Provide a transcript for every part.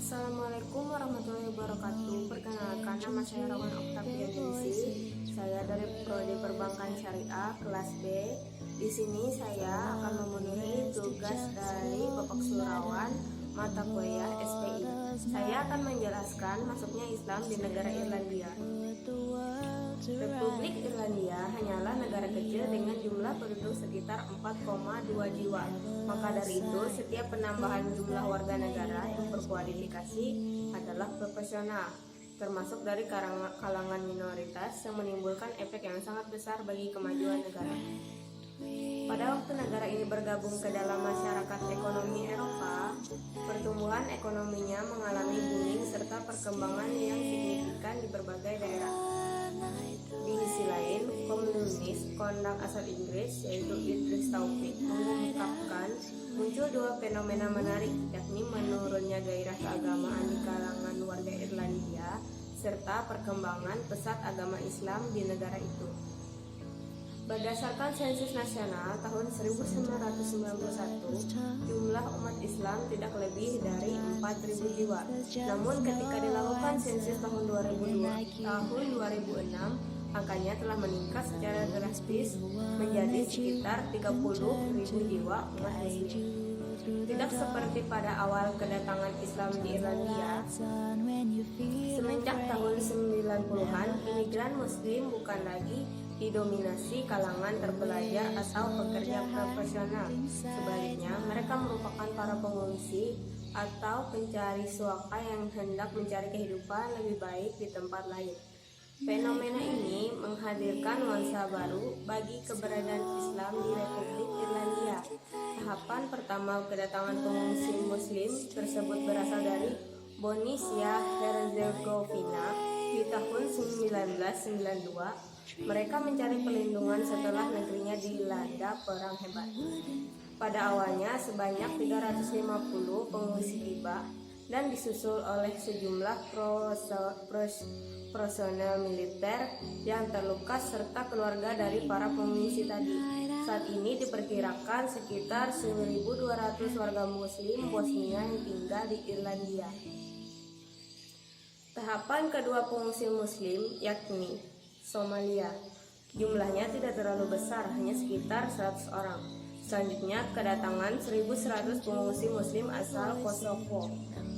Assalamualaikum warahmatullahi wabarakatuh. Perkenalkan, nama saya Rawan Oktavianisi. Saya dari Prodi Perbankan Syariah kelas B. Di sini saya akan memenuhi tugas dari Bapak Surawan mata kuliah SPI. Saya akan menjelaskan masuknya Islam di negara Irlandia. Republik Irlandia hanyalah negara kecil dengan jumlah penduduk sekitar 4,2 jiwa. Maka dari itu, setiap penambahan jumlah warga negara yang berkualifikasi adalah proporsional, termasuk dari kalangan minoritas yang menimbulkan efek yang sangat besar bagi kemajuan negara. Pada waktu negara ini bergabung ke dalam masyarakat ekonomi Eropa, pertumbuhan ekonominya mengalami booming serta perkembangan yang signifikan di berbagai daerah. Di sisi lain, komunis kondang asal Inggris yaitu Idris Taufik mengungkapkan muncul dua fenomena menarik, yakni menurunnya gairah keagamaan di kalangan warga Irlandia serta perkembangan pesat agama Islam di negara itu. Berdasarkan sensus nasional tahun 1991, jumlah umat Islam tidak lebih dari 4.000 jiwa. Namun ketika dilakukan sensus tahun 2006, angkanya telah meningkat secara drastis menjadi sekitar 30.000 jiwa umat Muslim. Tidak seperti pada awal kedatangan Islam di Irlandia, semenjak tahun 90-an, imigran Muslim bukan lagi didominasi kalangan terpelajar atau pekerja profesional. Sebaliknya, mereka merupakan para pengungsi atau pencari suaka yang hendak mencari kehidupan lebih baik di tempat lain. Fenomena ini menghadirkan nuansa baru bagi keberadaan Islam di Republik Irlandia. Tahapan pertama kedatangan pengungsi Muslim tersebut berasal dari Bosnia Herzegovina di tahun 1992. Mereka mencari perlindungan setelah negerinya dilanda perang hebat. Pada awalnya sebanyak 350 pengungsi tiba dan disusul oleh sejumlah personel militer yang terluka serta keluarga dari para pengungsi tadi. Saat ini diperkirakan sekitar 1.200 warga Muslim Bosnia yang tinggal di Irlandia. Tahapan kedua pengungsi Muslim yakni Somalia. Jumlahnya tidak terlalu besar, hanya sekitar 100 orang. Selanjutnya kedatangan 1.100 pengungsi Muslim asal Kosovo,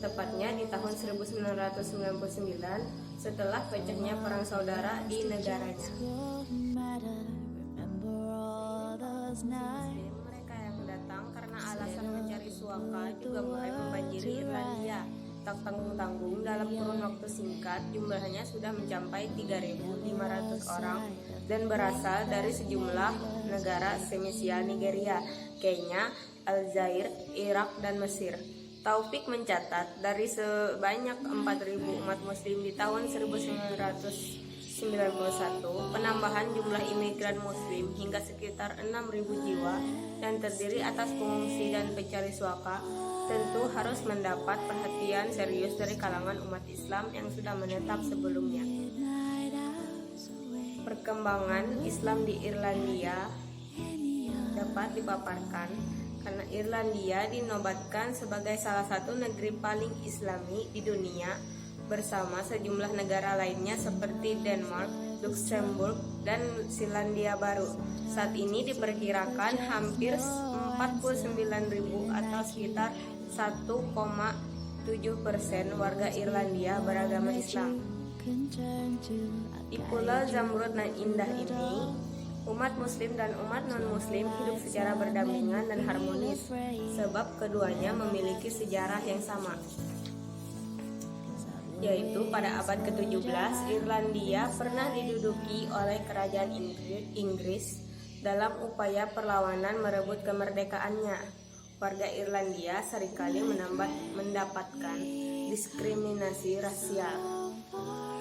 tepatnya di tahun 1999 setelah pecahnya perang saudara di negaranya. Muslim, mereka yang datang karena alasan mencari suaka juga mulai membanjiri Irlandia. Tak tanggung-tanggung, dalam kurun waktu singkat jumlahnya sudah mencapai 3.500 orang dan berasal dari sejumlah negara semisia Nigeria, Kenya, Aljazair, Irak, dan Mesir. Taufik mencatat dari sebanyak 4.000 umat Muslim di tahun 1991, penambahan jumlah imigran Muslim hingga sekitar 6.000 jiwa yang terdiri atas pengungsi dan pencari suaka tentu harus mendapat perhatian serius dari kalangan umat Islam yang sudah menetap sebelumnya. Perkembangan Islam di Irlandia dapat dipaparkan karena Irlandia dinobatkan sebagai salah satu negeri paling Islami di dunia bersama sejumlah negara lainnya seperti Denmark, Luxembourg, dan Selandia Baru. Saat ini diperkirakan hampir 49.000 atau sekitar 1,7% warga Irlandia beragama Islam. Di Pulau Zamrud dan Indah ini, umat Muslim dan umat non-Muslim hidup secara berdampingan dan harmonis, sebab keduanya memiliki sejarah yang sama, yaitu pada abad ke-17 Irlandia pernah diduduki oleh kerajaan Inggris dalam upaya perlawanan merebut kemerdekaannya. Warga Irlandia seringkali mendapatkan diskriminasi rasial.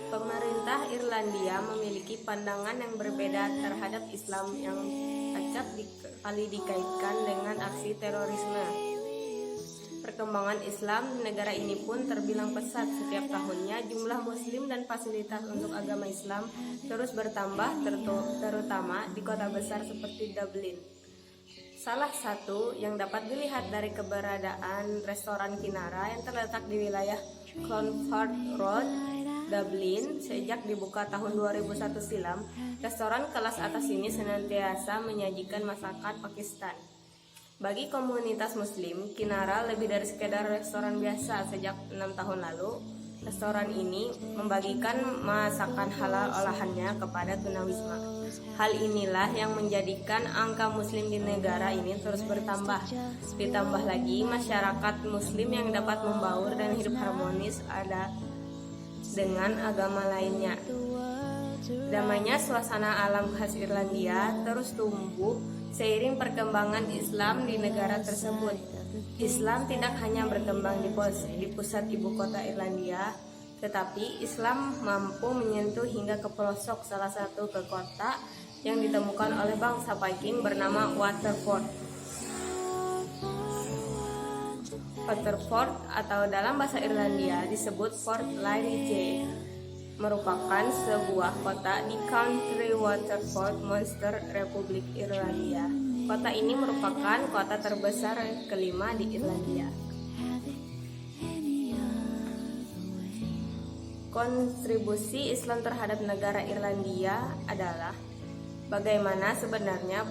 Pemerintah Irlandia memiliki pandangan yang berbeda terhadap Islam yang acap kali dikaitkan dengan aksi terorisme. Perkembangan Islam di negara ini pun terbilang pesat. Setiap tahunnya jumlah Muslim dan fasilitas untuk agama Islam terus bertambah, terutama di kota besar seperti Dublin. Salah satu yang dapat dilihat dari keberadaan restoran Kinara yang terletak di wilayah Clonford Road, Dublin, sejak dibuka tahun 2001 silam, restoran kelas atas ini senantiasa menyajikan masakan Pakistan. Bagi komunitas Muslim, Kinara lebih dari sekedar restoran biasa. Sejak 6 tahun lalu, restoran ini membagikan masakan halal olahannya kepada tunawisma. Hal inilah yang menjadikan angka Muslim di negara ini terus bertambah. Ditambah lagi, masyarakat Muslim yang dapat membaur dan hidup harmonis ada dengan agama lainnya. Damainya suasana alam khas Irlandia terus tumbuh seiring perkembangan Islam di negara tersebut. Islam tidak hanya berkembang di pusat ibu kota Irlandia, tetapi Islam mampu menyentuh hingga ke pelosok salah satu ke kota yang ditemukan oleh bangsa Viking bernama Waterford. Waterford atau dalam bahasa Irlandia disebut Fort Lairgye merupakan sebuah kota di County Waterford, Munster, Republik Irlandia. Kota ini merupakan kota terbesar kelima di Irlandia. Kontribusi Islam terhadap negara Irlandia adalah bagaimana sebenarnya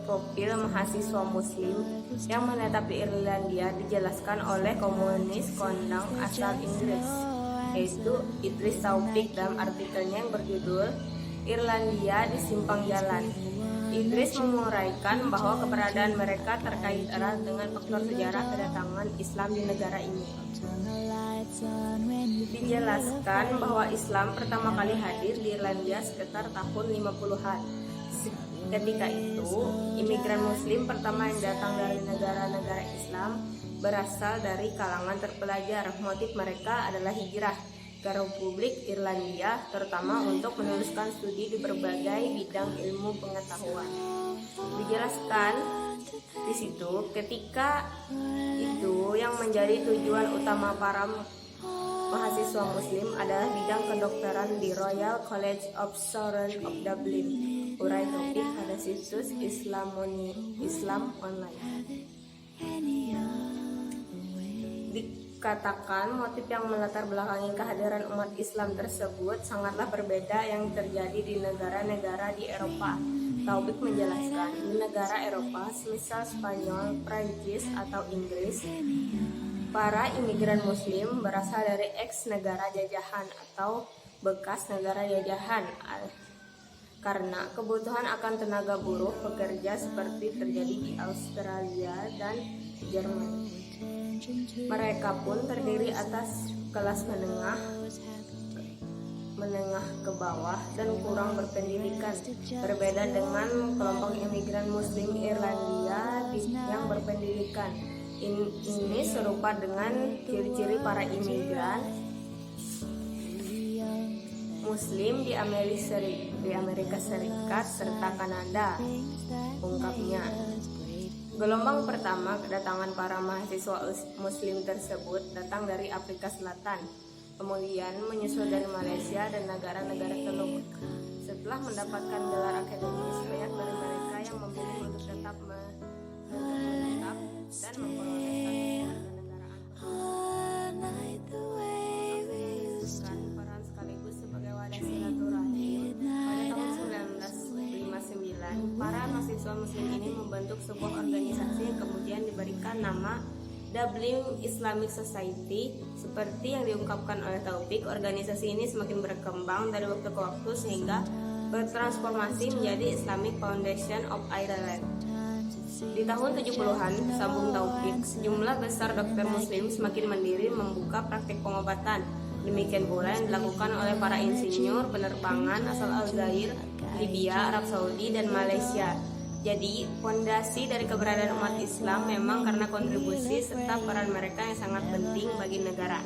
profil mahasiswa Muslim yang menetap di Irlandia dijelaskan oleh komunis kondang asal Inggris, yaitu Idris Taufik dalam artikelnya yang berjudul Irlandia di Simpang Jalan. Idris menguraikan bahwa keberadaan mereka terkait erat dengan faktor sejarah kedatangan Islam di negara ini. Dijelaskan bahwa Islam pertama kali hadir di Irlandia sekitar tahun 50-an. Ketika itu, imigran Muslim pertama yang datang dari negara-negara Islam berasal dari kalangan terpelajar. Motif mereka adalah hijrah ke Republik Irlandia, terutama untuk meneruskan studi di berbagai bidang ilmu pengetahuan. Dijelaskan di situ, ketika itu yang menjadi tujuan utama para mahasiswa Muslim adalah bidang kedokteran di Royal College of Surgeons of Dublin. Urai topik pada situs Islam Online. Dikatakan motif yang melatar belakangi kehadiran umat Islam tersebut sangatlah berbeda yang terjadi di negara-negara di Eropa. Taufik menjelaskan, di negara Eropa, semisal Spanyol, Prancis, atau Inggris, para imigran Muslim berasal dari ex-negara jajahan atau bekas negara jajahan karena kebutuhan akan tenaga buruh pekerja seperti terjadi di Australia dan Jerman. Mereka pun terdiri atas kelas menengah ke bawah dan kurang berpendidikan. Berbeda dengan kelompok imigran Muslim Irlandia yang berpendidikan. Ini serupa dengan ciri-ciri para imigran Muslim di Amerika Serikat serta Kanada, ungkapnya. Gelombang pertama kedatangan para mahasiswa Muslim tersebut datang dari Afrika Selatan, kemudian menyusul dari Malaysia dan negara-negara Teluk. Setelah mendapatkan gelar akademis, banyak dari mereka yang memilih untuk tetap menetap dan memperoleh status kewarganegaraan. Peran sekaligus sebagai wadah silaturahim. Pada tahun 1959, para mahasiswa Muslim ini membentuk sebuah organisasi yang kemudian diberikan nama Dublin Islamic Society. Seperti yang diungkapkan oleh Taufik, organisasi ini semakin berkembang dari waktu ke waktu sehingga bertransformasi menjadi Islamic Foundation of Ireland. Di tahun 70-an, sambung Taufik, jumlah besar dokter Muslim semakin mandiri membuka praktik pengobatan. Demikian pula yang dilakukan oleh para insinyur penerbangan asal Aljazair, Libya, Arab Saudi, dan Malaysia. Jadi, fondasi dari keberadaan umat Islam memang karena kontribusi serta peran mereka yang sangat penting bagi negara.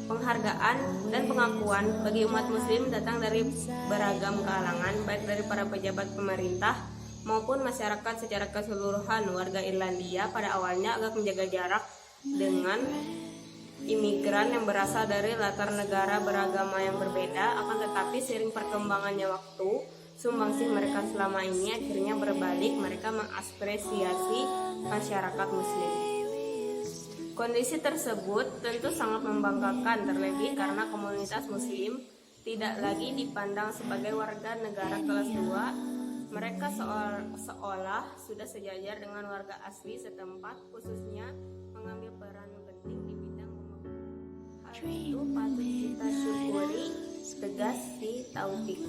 Penghargaan dan pengakuan bagi umat Muslim datang dari beragam kalangan, baik dari para pejabat pemerintah maupun masyarakat secara keseluruhan. Warga Irlandia pada awalnya agak menjaga jarak dengan imigran yang berasal dari latar negara beragama yang berbeda, akan tetapi seiring perkembangannya waktu, sumbangsih mereka selama ini akhirnya berbalik, mereka mengapresiasi masyarakat muslim. Kondisi tersebut tentu sangat membanggakan, terlebih karena komunitas muslim tidak lagi dipandang sebagai warga negara kelas 2. Mereka seolah sudah sejajar dengan warga asli setempat, khususnya mengambil peran penting di bidang pembangunan. Hal itu patut kita syukuri, tegas si Taufik.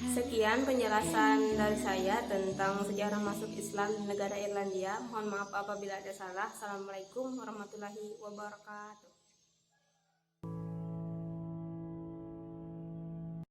Sekian penjelasan dari saya tentang sejarah masuk Islam di negara Irlandia. Mohon maaf apabila ada salah. Assalamualaikum warahmatullahi wabarakatuh.